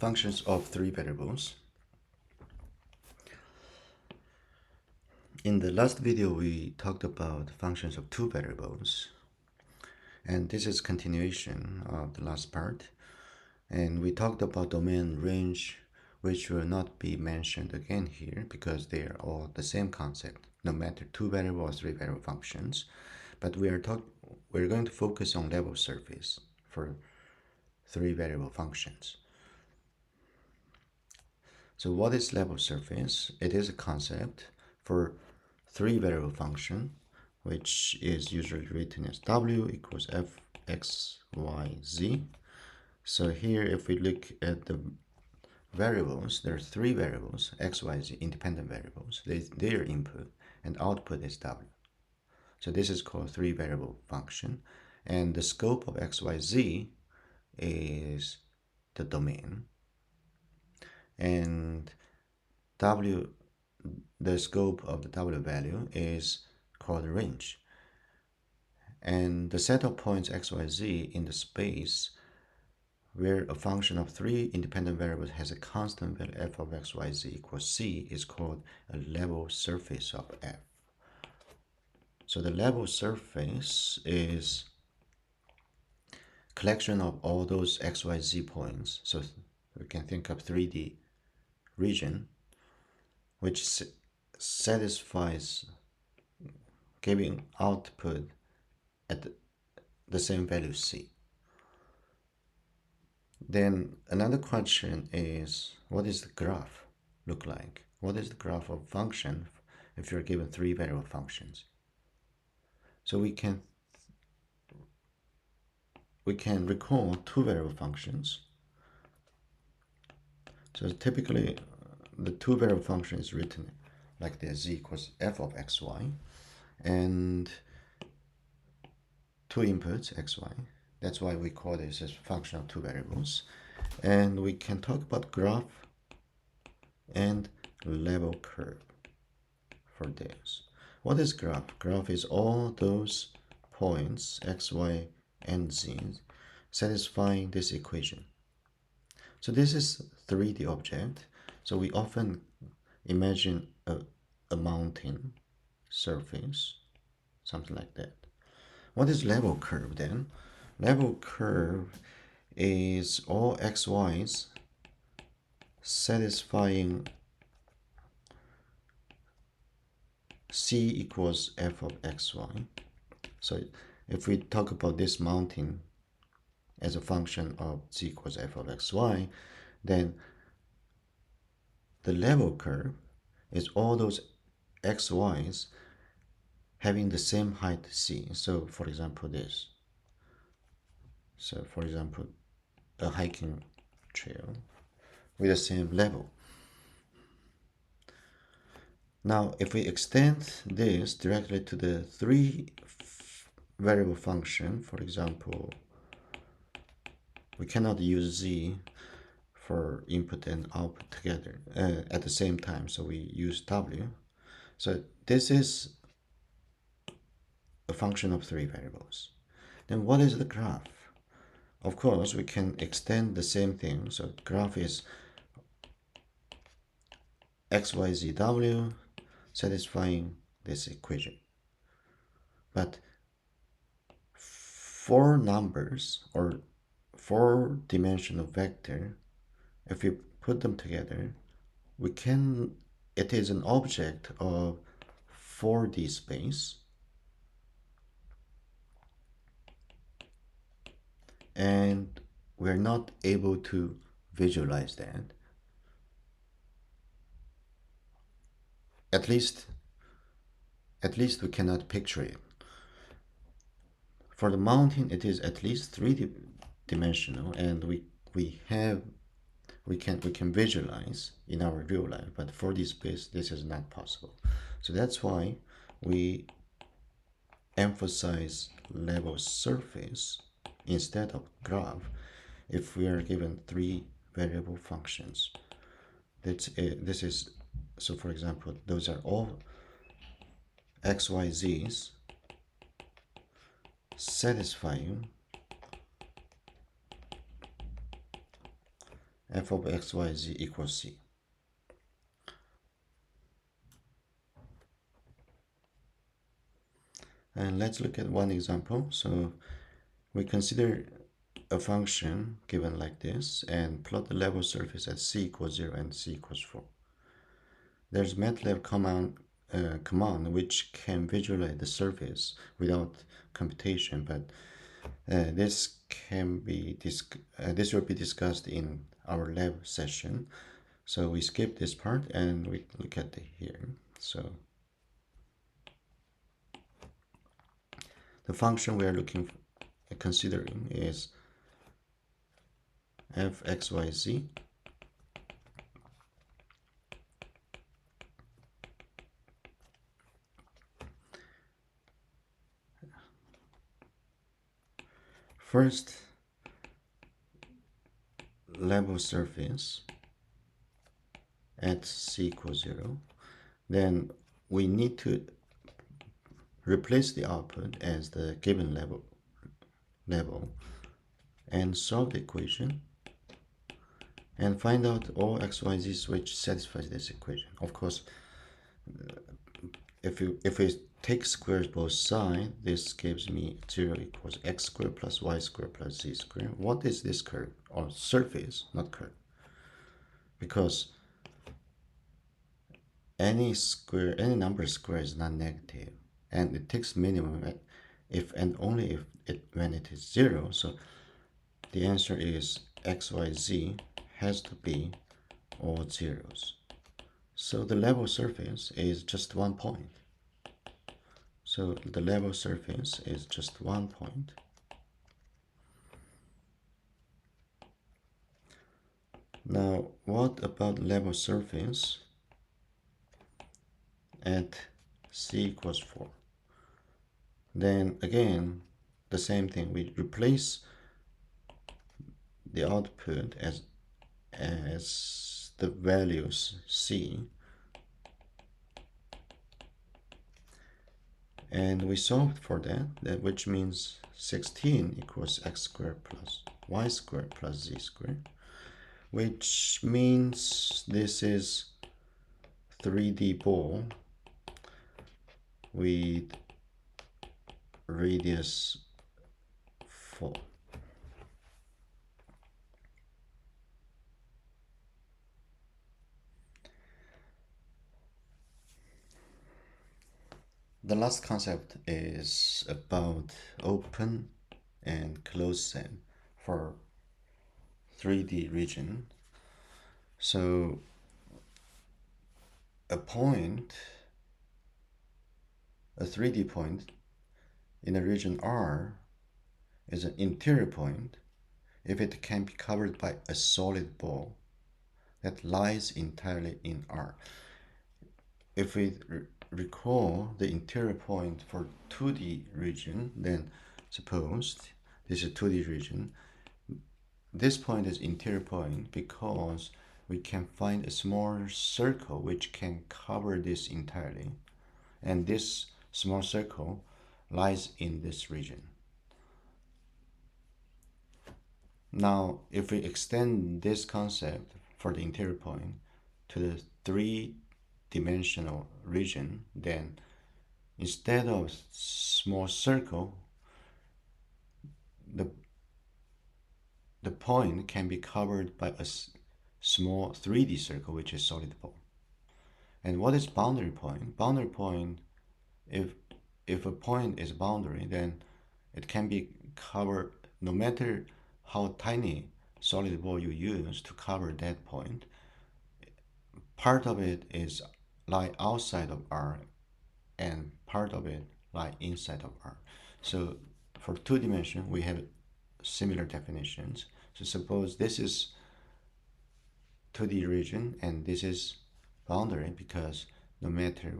functions of three variables. In the last video, we talked about functions of two variables. And this is continuation of the last part. And we talked about domain range, which will not be mentioned again here because they are all the same concept, no matter two variable or three variable functions. But we're going to focus on level surface for three variable functions. So what is level surface? It is a concept for three variable function, which is usually written as w equals f x y z. So here, if we look at the variables, there are three variables, x, y, z, independent variables. Their input and output is w. So this is called three variable function. And the scope of x, y, z is the domain. And the scope of the w value is called range. And the set of points x, y, z in the space where a function of three independent variables has a constant value f of x, y, z equals c is called a level surface of f. So the level surface is collection of all those x, y, z points. So we can think of 3D region, which satisfies giving output at the same value c. Then another question is, what does the graph look like? What is the graph of function if you're given three variable functions? So we can recall two variable functions. So typically the two variable function is written like this: z equals f of xy, and two inputs xy. That's why we call this as function of two variables. And we can talk about graph and level curve for this. What is graph? Graph is all those points x, y, and z satisfying this equation. So this is 3D object. So we often imagine a mountain surface, something like that. What is level curve then? Level curve is all xy's satisfying c equals f of xy. So if we talk about this mountain as a function of z equals f of xy, then the level curve is all those xy's having the same height c. So for example, this. So for example, a hiking trail with the same level. Now, if we extend this directly to the three variable function, for example, we cannot use z for input and output together at the same time, so we use w. So this is a function of three variables. Then what is the graph? Of course, we can extend the same thing. So graph is x, y, z, w satisfying this equation. But four numbers or four-dimensional vector, if we put them together, it is an object of 4D space. And we're not able to visualize that. At least we cannot picture it. For the mountain, it is at least three-dimensional, and we can visualize in our real life, but for this space, this is not possible. So that's why we emphasize level surface instead of graph if we are given three variable functions. This is, so for example, those are all x, y, z's satisfying f of x, y, z equals c. And let's look at one example. So we consider a function given like this and plot the level surface at c equals 0 and c equals 4. There's MATLAB command which can visualize the surface without computation, but this will be discussed in our lab session. So we skip this part and we look at it here. So the function we are considering is fxyz first level surface at c equals 0. Then we need to replace the output as the given level and solve the equation and find out all xyz's which satisfies this equation. Of course, if we take squares both sides, this gives me 0 equals x squared plus y squared plus z squared. What is this curve? Or surface, not curve. Because any number square is not negative, and it takes minimum if and only if when it is 0. So the answer is xyz has to be all zeros. So the level surface is just 1 point. So the level surface is just 1 point. Now, what about level surface at c equals 4? Then again, the same thing. We replace the output as the values c, and we solved for that, which means 16 equals x squared plus y squared plus z squared, which means this is 3D ball with radius 4. The last concept is about open and closed set for 3D region. So a 3D point in a region R is an interior point if it can be covered by a solid ball that lies entirely in R. If we recall the interior point for 2D region, then suppose this is 2D region. This point is interior point because we can find a small circle which can cover this entirely, and this small circle lies in this region. Now, if we extend this concept for the interior point to the three-dimensional region, then instead of small circle, the point can be covered by a small 3D circle, which is solid ball. And what is boundary point? Boundary point, if a point is boundary, then it can be covered no matter how tiny solid ball you use to cover that point. Part of it is lie outside of R and part of it lie inside of R. So for 2D we have similar definitions. So suppose this is 2D region and this is boundary, because no matter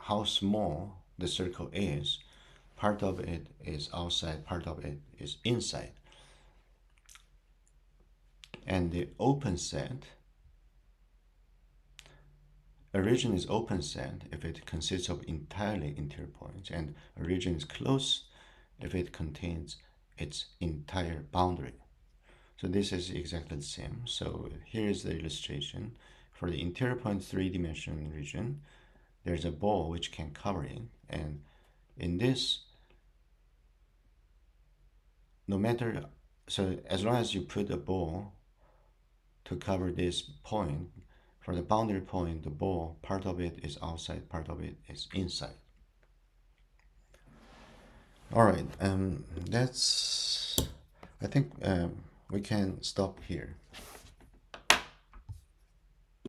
how small the circle is, part of it is outside, part of it is inside. And the open set, a region is open set if it consists of entirely interior points, and a region is closed if it contains its entire boundary. So this is exactly the same. So here is the illustration. For the interior point 3-dimensional region, there's a ball which can cover it. And in this, no matter, so as long as you put a ball to cover this point, for the boundary point, the ball, part of it is outside, part of it is inside. All right, that's, I think we can stop here.